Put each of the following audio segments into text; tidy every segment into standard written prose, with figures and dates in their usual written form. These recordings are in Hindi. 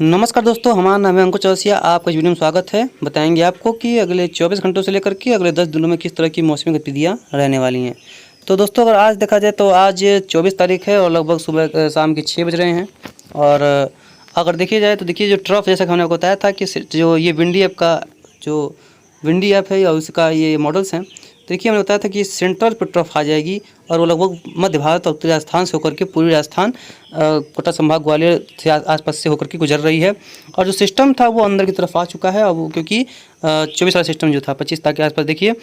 नमस्कार दोस्तों, हमारा नाम है अंकुर चौरसिया। आपका इस वीडियो में स्वागत है। बताएंगे आपको कि अगले 24 घंटों से लेकर के अगले 10 दिनों में किस तरह की मौसमी गतिविधियां रहने वाली हैं। तो दोस्तों, अगर आज देखा जाए तो आज 24 तारीख है और लगभग सुबह शाम के 6 बज रहे हैं। और अगर देखिए जाए तो देखिए, जो ट्रफ जैसा कि हमने आपको बताया था कि जो ये विंडी ऐप का जो विंडी ऐप है और उसका ये मॉडल्स हैं, देखिए हमने बताया था कि सेंट्रल पर ट्रफ आ जाएगी और वो लगभग मध्य भारत और उत्तरी राजस्थान से होकर के पूर्वी राजस्थान, कोटा संभाग, ग्वालियर से आसपास से होकर के गुजर रही है। और जो सिस्टम था वो अंदर की तरफ आ चुका है अब, क्योंकि 24 वाला सिस्टम जो था 25 तारीख के आसपास देखिए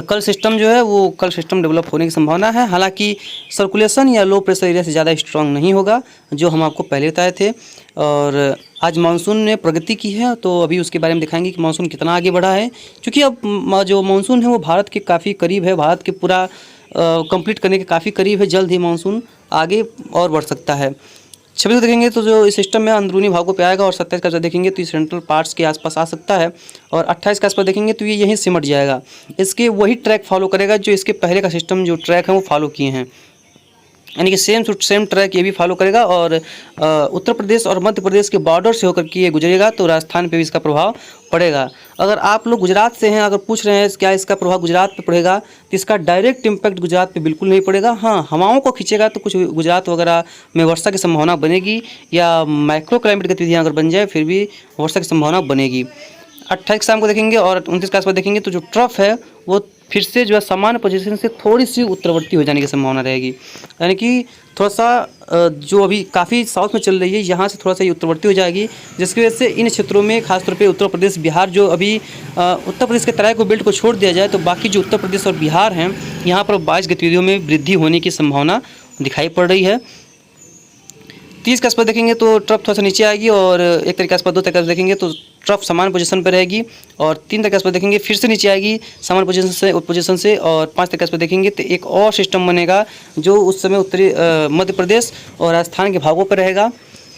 कल सिस्टम जो है वो कल सिस्टम डेवलप होने की संभावना है। हालांकि सर्कुलेशन या लो प्रेशर एरिया से ज़्यादा स्ट्रांग नहीं होगा, जो हम आपको पहले बताए थे। और आज मानसून ने प्रगति की है, तो अभी उसके बारे में दिखाएंगे कि मानसून कितना आगे बढ़ा है। क्योंकि अब जो मानसून है वो भारत के काफ़ी करीब है, भारत के पूरा कंप्लीट करने के काफ़ी करीब है। जल्द ही मानसून आगे और बढ़ सकता है। 26 को देखेंगे तो जो इस सिस्टम में अंदरूनी भागों पे आएगा और 27 का देखेंगे तो ये सेंट्रल पार्ट्स के आसपास आ सकता है। और 28 के आसपास देखेंगे तो ये यहीं सिमट जाएगा। इसके वही ट्रैक फॉलो करेगा जो इसके पहले का सिस्टम जो ट्रैक है वो फॉलो किए हैं, यानी कि सेम ट्रैक ये भी फॉलो करेगा। और उत्तर प्रदेश और मध्य प्रदेश के बॉर्डर से होकर के ये गुजरेगा, तो राजस्थान पे भी इसका प्रभाव पड़ेगा। अगर आप लोग गुजरात से हैं, अगर पूछ रहे हैं क्या इसका प्रभाव गुजरात पे पड़ेगा, तो इसका डायरेक्ट इम्पैक्ट गुजरात पे बिल्कुल नहीं पड़ेगा। हाँ, हवाओं को खींचेगा तो कुछ गुजरात वगैरह में वर्षा की संभावना बनेगी, या माइक्रो क्लाइमेट गतिविधियाँ अगर बन जाए फिर भी वर्षा की संभावना बनेगी। 28 शाम को देखेंगे और 29 के आसपास देखेंगे तो जो ट्रफ है वो फिर से जो है सामान्य पोजीशन से थोड़ी सी उत्तरवर्ती हो जाने की संभावना रहेगी। यानी कि थोड़ा सा जो अभी काफ़ी साउथ में चल रही है, यहाँ से थोड़ा सा ये उत्तरवर्ती हो जाएगी, जिसकी वजह से इन क्षेत्रों में खासतौर पे उत्तर प्रदेश, बिहार, जो अभी उत्तर प्रदेश के तराई को बेल्ट को छोड़ दिया जाए तो बाकी जो उत्तर प्रदेश और बिहार हैं, यहाँ पर बारिश गतिविधियों में वृद्धि होने की संभावना दिखाई पड़ रही है। 30 के आसपास देखेंगे तो ट्रफ थोड़ा सा नीचे आएगी और 1 तारीख के आसपास, 2 तारीख के आसपास देखेंगे तो ट्रफ समान पोजीशन पर रहेगी। और 3 तारीख के आसपास देखेंगे फिर से नीचे आएगी समान पोजीशन से। और 5 तारीख के आसपास देखेंगे तो एक और सिस्टम बनेगा जो उस समय उत्तरी मध्य प्रदेश और राजस्थान के भागों पर रहेगा।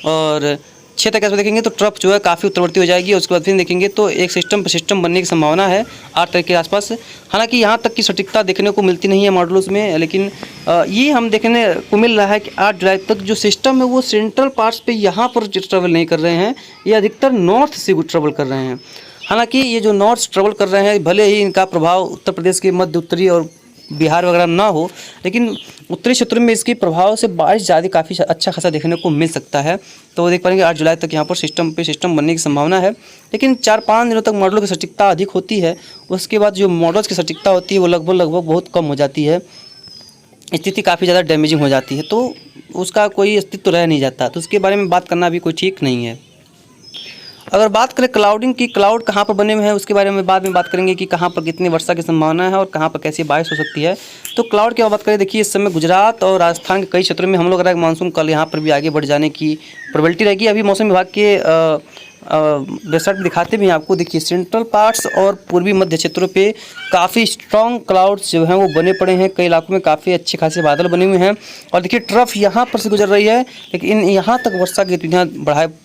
और 6 तारीख के आसपास देखेंगे तो ट्रफ जो है काफ़ी उत्तरवर्ती हो जाएगी। और उसके बाद फिर देखेंगे तो एक सिस्टम पर सिस्टम बनने की संभावना है 8 तारीख के आसपास। हालांकि यहाँ तक की सटीकता देखने को मिलती नहीं है मॉडल्स में, लेकिन ये हम देखने को मिल रहा है कि 8 जुलाई तक जो सिस्टम है वो सेंट्रल पार्ट्स पे यहाँ पर ट्रेवल नहीं कर रहे हैं, ये अधिकतर नॉर्थ से ट्रेवल कर रहे हैं। हालांकि ये जो नॉर्थ ट्रेवल कर रहे हैं, भले ही इनका प्रभाव उत्तर प्रदेश के मध्य उत्तरी और बिहार वगैरह ना हो, लेकिन उत्तरी क्षेत्रों में इसके प्रभाव से बारिश ज़्यादा काफ़ी अच्छा खासा देखने को मिल सकता है। तो वो देख पाएंगे 8 जुलाई तक यहाँ पर सिस्टम बनने की संभावना है। लेकिन 4-5 दिनों तक मॉडलों की सटीकता अधिक होती है, उसके बाद जो मॉडल्स की सटीकता होती है वो लगभग बहुत कम हो जाती है, स्थिति काफ़ी ज़्यादा डैमेजिंग हो जाती है, तो उसका कोई अस्तित्व रह नहीं जाता। तो उसके बारे में बात करना भी कोई ठीक नहीं है। अगर बात करें क्लाउडिंग की, क्लाउड कहाँ पर बने हुए हैं उसके बारे में बाद में बात करेंगे कि कहाँ पर कितनी वर्षा की संभावना है और कहाँ पर कैसी बारिश हो सकती है। तो क्लाउड की बात करें, देखिए इस समय गुजरात और राजस्थान के कई क्षेत्रों में हम लोग रहा मानसून कल यहाँ पर भी आगे बढ़ जाने की प्रोबेबिलिटी रहेगी। अभी मौसम विभाग के वेबसाइट में दिखाते भी हैं आपको। देखिए सेंट्रल पार्ट्स और पूर्वी मध्य क्षेत्रों पे काफ़ी स्ट्रॉन्ग क्लाउड्स जो हैं वो बने पड़े हैं, कई इलाकों में काफ़ी अच्छे खासे बादल बने हुए हैं। और देखिए ट्रफ यहाँ पर से गुजर रही है, लेकिन यहाँ तक वर्षा की गतिविधियाँ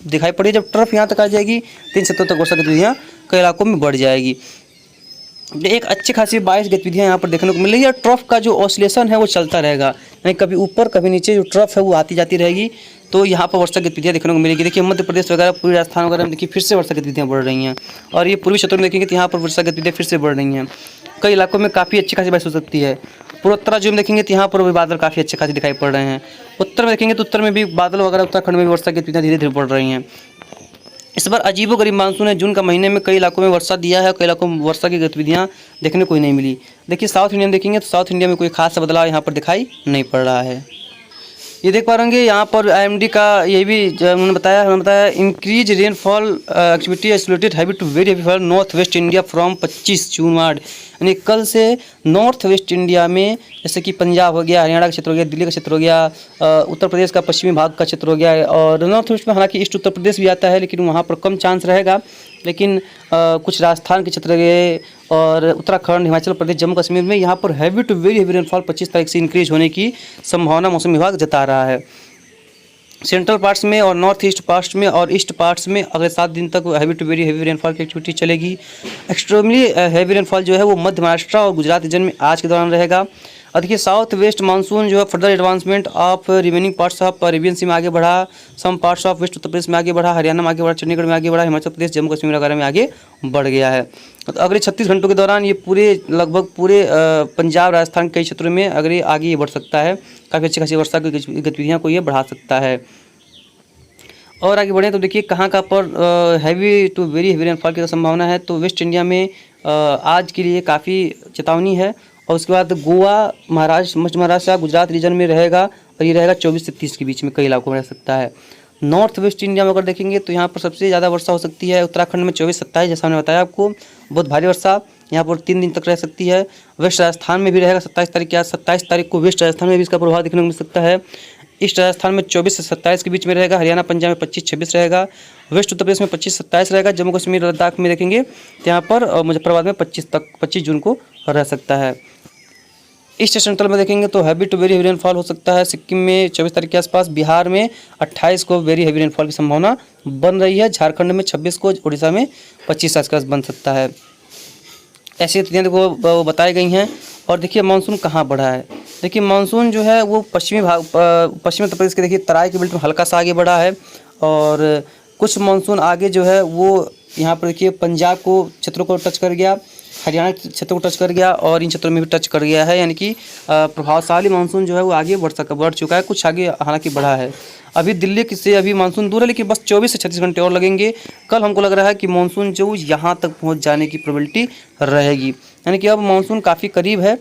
दिखाई पड़ी। जब ट्रफ यहाँ तक आ जाएगी 3 सितंबर तक वर्षा की गतिविधियाँ कई इलाकों में बढ़ जाएगी। एक अच्छी खासी बारिश गतिविधियाँ यहाँ पर देखने को मिल रही है। ट्रफ का जो ऑसिलेशन है वो चलता रहेगा, यानी कभी ऊपर कभी नीचे जो ट्रफ है वो आती जाती रहेगी, तो यहाँ पर वर्षा गतिविधियाँ देखने को मिलेगी। देखिए मध्य प्रदेश वगैरह, पूर्वी राजस्थान वगैरह में देखिए फिर से वर्षा गतिविधियाँ बढ़ रही हैं। और ये पूर्वी क्षेत्रों में देखेंगे तो यहाँ पर वर्षा गतिविधियाँ फिर से बढ़ रही हैं। कई इलाकों में काफ़ी अच्छी खासी बारिश हो सकती है। पूर्वोत्तर राज्यों में देखेंगे तो यहाँ पर भी बादल काफ़ी अच्छे खासे दिखाई पड़ रहे हैं। उत्तर में देखेंगे तो उत्तर में भी बादल वगैरह, उत्तराखंड में भी वर्षा गतिविधियाँ धीरे धीरे बढ़ रही हैं। इस बार अजीबोगरीब मानसून है। जून का महीने में कई इलाकों में वर्षा दिया है, कई इलाकों में वर्षा की गतिविधियां देखने को ही नहीं मिली। देखिए साउथ इंडिया में देखेंगे तो साउथ इंडिया में कोई खास बदलाव यहाँ पर दिखाई नहीं पड़ रहा है। ये देख पा रहेंगे यहाँ पर IMD का ये भी उन्होंने बताया increase rainfall activity isolated heavy to very heavy fall north west India from 25 June ward, यानी कल से नॉर्थ वेस्ट इंडिया में जैसे कि पंजाब हो गया, हरियाणा का क्षेत्र हो गया, दिल्ली का क्षेत्र हो गया, उत्तर प्रदेश का पश्चिमी भाग का क्षेत्र हो गया। और नॉर्थ वेस्ट में हालांकि ईस्ट उत्तर प्रदेश भी आता है, लेकिन वहाँ पर कम चांस रहेगा। लेकिन कुछ राजस्थान के क्षेत्र गए और उत्तराखंड, हिमाचल प्रदेश, जम्मू कश्मीर में यहाँ पर heavy to very heavy rainfall 25 तारीख से इंक्रीज होने की संभावना मौसम विभाग जता रहा है। सेंट्रल पार्ट्स में और नॉर्थ ईस्ट पार्ट्स में और ईस्ट पार्ट्स में अगले 7 दिन तक heavy to very heavy rainfall की एक्टिविटी चलेगी। एक्सट्रीमली हैवी रेनफॉल जो है वो मध्य महाराष्ट्र और गुजरात रीजन में आज के दौरान रहेगा। और देखिए साउथ वेस्ट मानसून जो है further advancement of remaining parts of Arabian sea में आगे बढ़ा, some parts of west Uttar Pradesh में आगे बढ़ा, हरियाणा में आगे बढ़ा, चंडीगढ़ में आगे बढ़ा, हिमाचल प्रदेश जम्मू कश्मीर वगैरह में आगे बढ़ गया है। तो अगले 36 घंटों के दौरान ये लगभग पूरे पंजाब राजस्थान के कई क्षेत्रों में अगर आगे बढ़ सकता है, काफ़ी अच्छी खासी वर्षा की गतिविधियाँ को ये बढ़ा सकता है। और आगे बढ़ें तो देखिए कहाँ पर heavy to very heavy rainfall की संभावना है। तो वेस्ट इंडिया में आज के लिए काफ़ी चेतावनी है। और उसके बाद गोवा, महाराष्ट्र, मध्य महाराष्ट्र, गुजरात रीजन में रहेगा और ये रहेगा 24 से 30 के बीच में कई इलाकों में रह सकता है। नॉर्थ वेस्ट इंडिया में अगर देखेंगे तो यहाँ पर सबसे ज़्यादा वर्षा हो सकती है उत्तराखंड में 24-27, जैसा मैंने बताया आपको, बहुत भारी वर्षा यहाँ पर 3 दिन तक रह सकती है। वेस्ट राजस्थान में भी रहेगा 27 तारीख के आज, 27 तारीख को वेस्ट राजस्थान में भी इसका प्रभाव देखने को मिल सकता है। ईस्ट राजस्थान में 24 से 27 के बीच में रहेगा, हरियाणा पंजाब में 25-26 रहेगा, वेस्ट उत्तर प्रदेश में 25-27 रहेगा, जम्मू कश्मीर लद्दाख में देखेंगे तो यहाँ पर मुजफ्फराबाद में 25 जून को रह सकता है। ईस्ट सेंट्रल में देखेंगे तो heavy to very heavy rainfall हो सकता है सिक्किम में 24 तारीख के आसपास, बिहार में 28 को वेरी हेवी रेनफॉल की संभावना बन रही है, झारखंड में 26 को, उड़ीसा में 25 के आसपास बन सकता है। ऐसी स्थितियाँ देखो बताई गई हैं। और देखिए मानसून कहाँ बढ़ा है। देखिए मानसून जो है वो पश्चिमी उत्तर प्रदेश के देखिए तराई के बेल्ट में हल्का सा आगे बढ़ा है। और कुछ मानसून आगे जो है वो यहाँ पर देखिए पंजाब को क्षेत्रों को टच कर गया, हरियाणा क्षेत्र को टच कर गया और इन क्षेत्रों में भी टच कर गया है। यानी कि प्रभावशाली मानसून जो है वो आगे बढ़ चुका है, कुछ आगे हालांकि बढ़ा है। अभी दिल्ली से अभी मानसून दूर है, लेकिन बस 24 से 36 घंटे और लगेंगे। कल हमको लग रहा है कि मानसून जो यहाँ तक पहुँच जाने की प्रोबेबिलिटी रहेगी। यानी कि अब मानसून काफ़ी करीब है।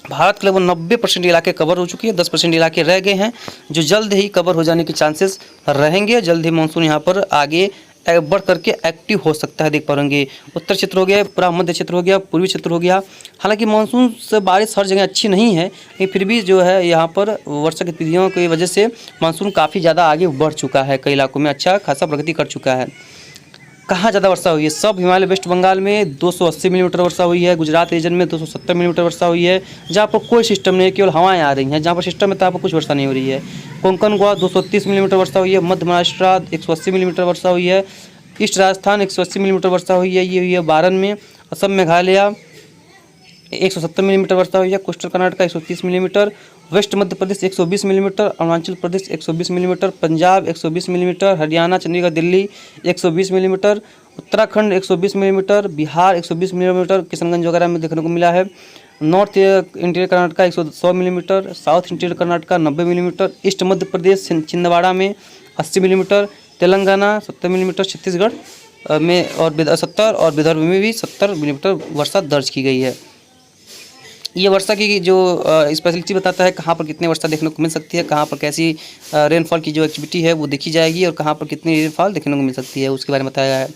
भारत के लगभग 90% इलाके कवर हो चुके हैं, 10% इलाके रह गए हैं जो जल्द ही कवर हो जाने के चांसेस रहेंगे। जल्द ही मानसून यहाँ पर आगे बढ़ करके एक्टिव हो सकता है, देख पाएंगे। उत्तर क्षेत्र हो गया, पूरा मध्य क्षेत्र हो गया, पूर्वी क्षेत्र हो गया। हालांकि मानसून से बारिश हर जगह अच्छी नहीं है, लेकिन फिर भी जो है यहाँ पर वर्षा गतिविधियों की वजह से मानसून काफ़ी ज़्यादा आगे बढ़ चुका है, कई इलाकों में अच्छा खासा प्रगति कर चुका है। कहाँ ज़्यादा वर्षा हुई है? सब हिमालय वेस्ट बंगाल में 280 मिलीमीटर वर्षा हुई है, गुजरात रीजन में 270 मिलीमीटर वर्षा हुई है, जहाँ पर कोई सिस्टम नहीं है, केवल हवाएं आ रही हैं। जहाँ पर सिस्टम है तहाँ पर कुछ वर्षा नहीं हो रही है। कोंकण गोवा 230 मिलीमीटर वर्षा हुई है, मध्य महाराष्ट्र 180 मिलीमीटर वर्षा हुई है, ईस्ट राजस्थान 180 मिलीमीटर वर्षा हुई है, ये हुई है बारन में। असम मेघालय 170 मिलीमीटर वर्षा हुई है, coastal Karnataka 130 millimetre, west Madhya Pradesh 120 millimetre, Arunachal Pradesh 120 millimetre, Punjab 120 millimetre, Haryana, Chandigarh, Delhi 120 millimetre, Uttarakhand 120 millimetre, Bihar 120 millimetre, Kishanganj वगैरह में देखने को मिला है। North interior Karnataka 100 millimetre, south interior Karnataka 90 millimetre, east Madhya Pradesh Chhindwara में 80 मिलीमीटर, तेलंगाना 70 मिलीमीटर, छत्तीसगढ़ में और 70 और विदर्भ में भी 70 मिलीमीटर वर्षा दर्ज की गई है। ये वर्षा की जो स्पेशलिटी बताता है कहाँ पर कितनी वर्षा देखने को मिल सकती है, कहाँ पर कैसी रेनफॉल की जो एक्टिविटी है वो देखी जाएगी और कहाँ पर कितनी रेनफॉल देखने को मिल सकती है उसके बारे में बताया गया है।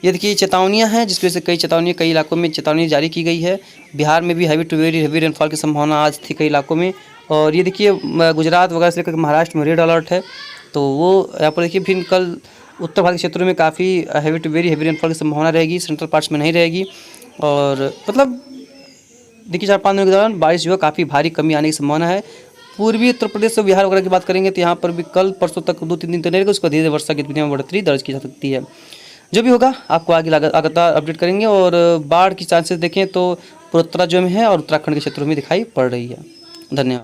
ये देखिए चेतावनियाँ हैं जिसकी वजह से कई इलाकों में चेतावनी जारी की गई है। बिहार में भी heavy to very heavy rainfall की संभावना आज थी कई इलाकों में। और ये देखिए गुजरात वगैरह से लेकर महाराष्ट्र में रेड अलर्ट है। तो वो यहाँ पर देखिए फिर कल उत्तर भारत के क्षेत्रों में काफ़ी heavy to very heavy rainfall की संभावना रहेगी, सेंट्रल पार्ट्स में नहीं रहेगी। और मतलब देखिए 4-5 दिनों के दौरान बारिश जो है काफ़ी भारी कमी आने की संभावना है। पूर्वी उत्तर प्रदेश और बिहार वगैरह की बात करेंगे तो यहाँ पर भी कल परसों तक 2-3 दिन तो रहेगा, उसके बाद धीरे धीरे वर्षा की गतिविधियों में बढ़ोतरी दर्ज की जा सकती है। जो भी होगा आपको आगे लगातार अपडेट करेंगे। और बाढ़ की चांसेस देखें तो पूर्वोत्तराज्यों में है और उत्तराखंड के क्षेत्रों में दिखाई पड़ रही है। धन्यवाद।